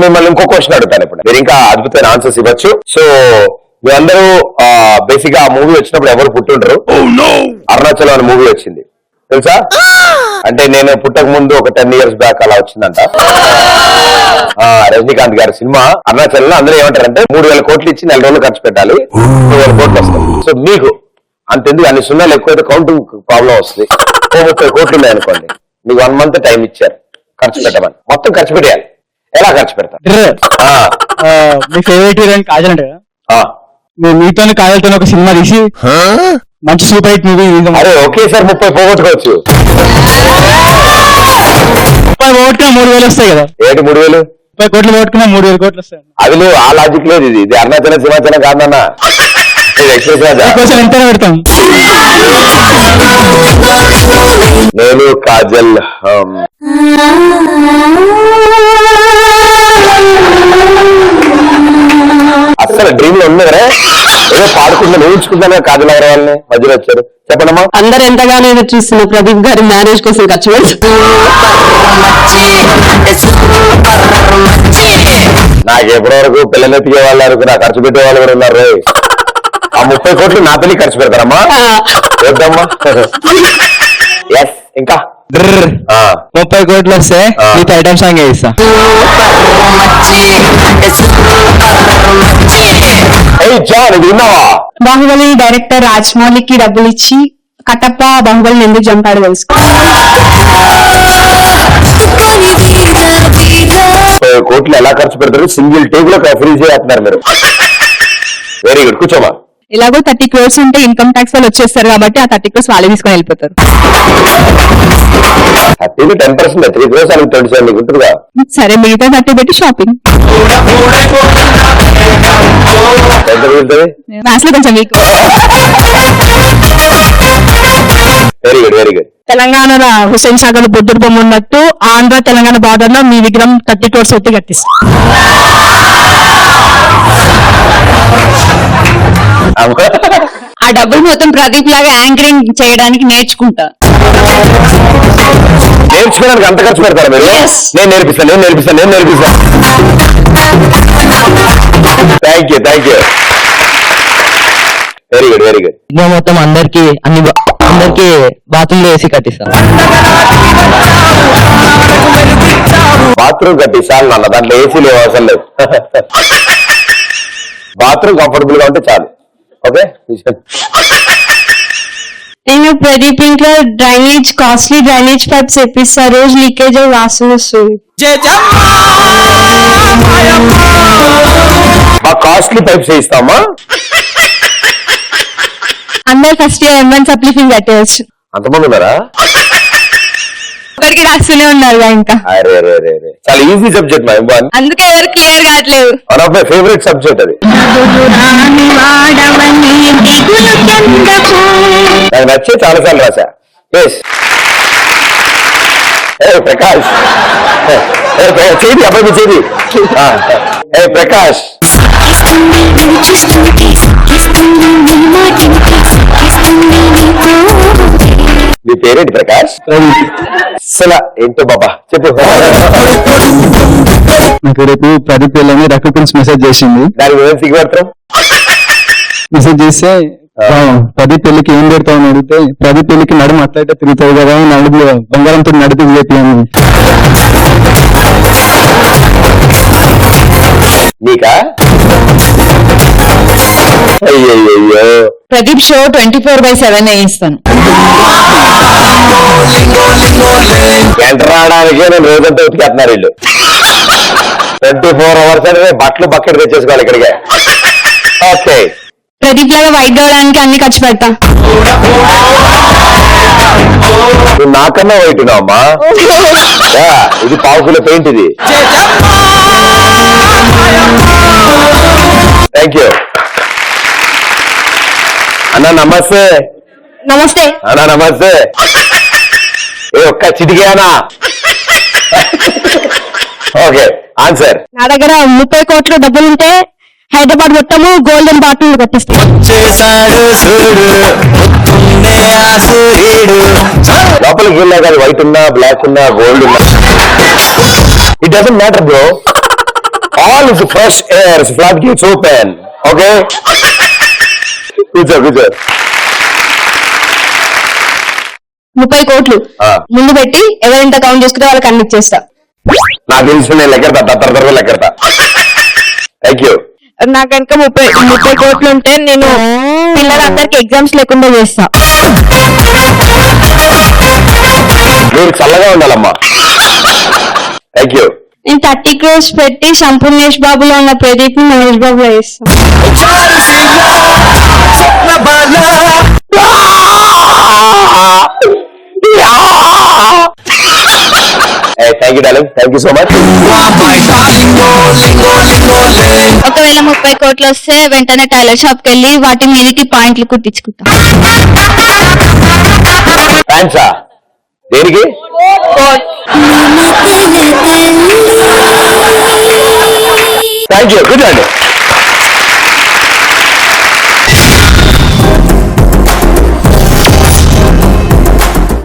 మిమ్మల్ని ఇంకో క్వశ్చన్ అడుగుతాను ఇప్పుడు, మీరు ఇంకా అద్భుతమైన ఆన్సర్స్ ఇవ్వచ్చు. సో మీరందరూ బేసిక్ గా ఆ మూవీ వచ్చినప్పుడు ఎవరు పుట్టుంటారు? అరుణాచలం అనే మూవీ వచ్చింది తెలుసా? అంటే నేను పుట్టక ముందు ఒక 10 years బ్యాక్ అలా వచ్చిందంట. రజనీకాంత్ గారి సినిమా అరుణాచలంలో. అందరూ ఏమంటారంటే 3,000 కోట్లు ఇచ్చి 4 రోజులు ఖర్చు పెట్టాలి, 2,000 కోట్లు వస్తాయి. సో మీకు అంతెందుకు, అన్ని సున్నాలు ఎక్కువైతే కౌంటింగ్ ప్రాబ్లం వస్తుంది. 30 కోట్లు ఉన్నాయి అనుకోండి, మీకు 1 month టైం ఇచ్చారు ఖర్చు పెట్టమని. మొత్తం ఖర్చు పెట్టేయాలి. ఎలా ఖర్చు పెడతారు? మీ ఫేవరెట్ హీరోయిన్ కాజల్ అంటే మీతో కాజల్తో ఒక సినిమా తీసి మంచి సూపర్ హిట్ మూవీ. అరే ఒకేసారి 30 పోగొట్టుకోవచ్చు. 30 పోగొట్టుకున్నా 3,000 వస్తాయి కదా. ఏంటి 3,000? 30 కోట్లు పోగొట్టుకున్నా 3,000 కోట్లు వస్తాయి. అది లేదు, ఆ లాజిక్ లేదు. ఇది అరుణాచలం సింహాచలం కాదన్నా. ఎంత పెడతాం? నేను కాజల్ అసలు డ్రీమ్ లో ఉంది కదా, ఏదో పాడుకుంటున్నా ఊహించుకుంటాను కాజల్ ఎవరి వాళ్ళని మధ్యలో వచ్చారు. చెప్పండమ్మా. అందరు ఎంతగానో ఎదురు చూస్తున్న ప్రదీప్ గారి మ్యారేజ్ కోసం ఖర్చు నాకు ఎప్పటి వరకు పిల్లలు ఎత్తికే వాళ్ళు నాకు ఖర్చు పెట్టే వాళ్ళు కూడా ఉన్నారు. ఆ 30 కోట్లు నా పెళ్లి ఖర్చు పెడతారమ్మా? వద్దమ్మా. ఎస్ ఇంకా 30 కోట్లు వస్తే నీకు ఐటమ్ సాంగ్ ఇస్తా. విన్నావా? బాహుబలి డైరెక్టర్ రాజమౌళికి డబ్బులు ఇచ్చి కట్టప్ప బాహుబలిని ఎందుకు చంపాడు తెలుసు? 30 కోట్లు ఎలా ఖర్చు పెడతారు? సింగిల్ టేక్ లో ఫ్రీ చేస్తున్నారు మీరు. వెరీ గుడ్, కూర్చోమా. ఇలాగో 30 crores ఉంటే ఇన్కమ్ ట్యాక్స్ వాళ్ళు వచ్చేస్తారు కాబట్టి ఆ 30 crores వాళ్ళే తీసుకొని వెళ్ళిపోతారు. 30 10%, 3 crores అని 27 ఉంటుందిగా. సరే మిగతా 30 పెట్టి షాపింగ్. మ్యాథ్స్ లో కొంచెం week. Very good very good. Telangana Hussain Sagar బుద్ధుడు బొమ్మ ఉన్నట్టు ఆంధ్ర తెలంగాణ బార్డర్ లో మీ విగ్రహం 30 crores పెట్టి కట్టిస్తాం. ఆ డబ్బులు మొత్తం ప్రదీప్ లాగా యాంకరింగ్ చేయడానికి నేర్చుకుంటా. నేర్చుకోవడానికి అంత ఖర్చు పెడతారా మీరు? నేను నేర్పిస్తాను. Thank you very good very good. మొత్తం అందరికి బాత్రూమ్ లో వేసి కట్టిస్తాం. బాత్రూమ్ కట్టిస్తాను నాన్న, దాంట్లో ఏసీ లేవు, అవసరం లేదు. బాత్రూమ్ కంఫర్టబుల్ గా ఉంటే చాలు. ఓకే. నేను ప్రదీప్ ఇంట్లో కాస్ట్లీ డ్రైనేజ్ పైప్స్ తెప్పిస్తా. రోజు లీకేజ్ అయ్యి వాసన వస్తుంది. కాస్ట్లీ పైప్స్ వేయిస్తామా? అందరు ఫస్ట్ ఇయర్ M1 సప్లిఫింగ్ కట్టేయచ్చు. అంతమంది ఉన్నారా? ఒకరికి రాస్తూనే ఉన్నారు ఇంకా. చాలా ఈజీ సబ్జెక్ట్ మా M1, అందుకే ఎవరు క్లియర్ కావట్లేదు. One of my favourite subject అది. నాకు నచ్చే చాలా సార్లు రాశా. ప్రకాష్ చేది అబ్బాయి చేది. ప్రకాష్ మీ పేరేంటి? ప్రకాష్. అసలు ఏంటో బాబా చెప్పు. నాకు రేపు ప్రదీప్ వెళ్ళని రిక్రూట్మెంట్స్ మెసేజ్ చేసింది. దానికి ఏం సిగ్గుపడతాం? మెసేజ్ చేస్తే ప్రదీప్ పెళ్లికి ఏం పెడతావు అని అడిగితే, ప్రదీప్ పెళ్లికి నడుము అట్లయితే తిరుగుతావు కదా, నడుము బంగారంతో నడిపి చెప్పాను. నీకా? అయ్యో. ప్రదీప్ షో 24/7 వేయిస్తాను. ఎంటర్ రావడానికే నేను రోజంతా ఉతికేస్తున్నారు వీళ్ళు. 24 hours అంటే బట్టలు బకెట్ తెచ్చేసుకోవాలి ఇక్కడికే. ఓకే. ప్రదీప్ లాగా వైట్ అవడానికి అన్ని ఖర్చు పెడతా. నువ్వు నాకన్నా వైట్ ఉన్నావమ్మా. ఇది 1/2 కిలో పెయింట్ ఇది. థ్యాంక్ యూ అన్నా. నమస్తే. అన్నా నమస్తే. ఒక్క చిటికేనా? Okay answer. నా దగ్గర 30 కోట్ల డబ్బులుంటే హైదరాబాద్ మొత్తము గోల్డెన్ బాటిల్ కట్టిస్తాను. లోపలికి వెళ్ళా కాదు, వైట్ ఉన్నా బ్లాక్ ఉన్నా గోల్డ్ ఉన్నా it doesn't matter bro. All is fresh air, floodgates open. Okay? కూర్చో 30 కోట్లు ముందు పెట్టి ఎవరెంత కౌంట్ చేసుకుంటే వాళ్ళకి అన్ని ఇచ్చేస్తా. నాకు తెలిసి నేను లెక్కెడతా తత్తర లెక్కెడతా. Thank you. నాకు కనుక 30 కోట్లు ఉంటే నేను పిల్లలందరికి ఎగ్జామ్స్ లేకుండా చేస్తా. మీరు చల్లగా ఉండాలమ్మా. Thank you. నేను 30 crores పెట్టి సంపూర్ణేష్ బాబులో ఉన్న ప్రదీప్ ని మహేష్ బాబులో వేస్తా. Thank you darling. Thank you so much. ఒకవేళ 30 కోట్లు వస్తే వెంటనే టైలర్ షాప్ కి వెళ్ళి వాటి మీదకి పాయింట్లు కుట్టించుకుంటా. థ్యాంక్సా? దేనికి? Thank you. గుడ్ అండి.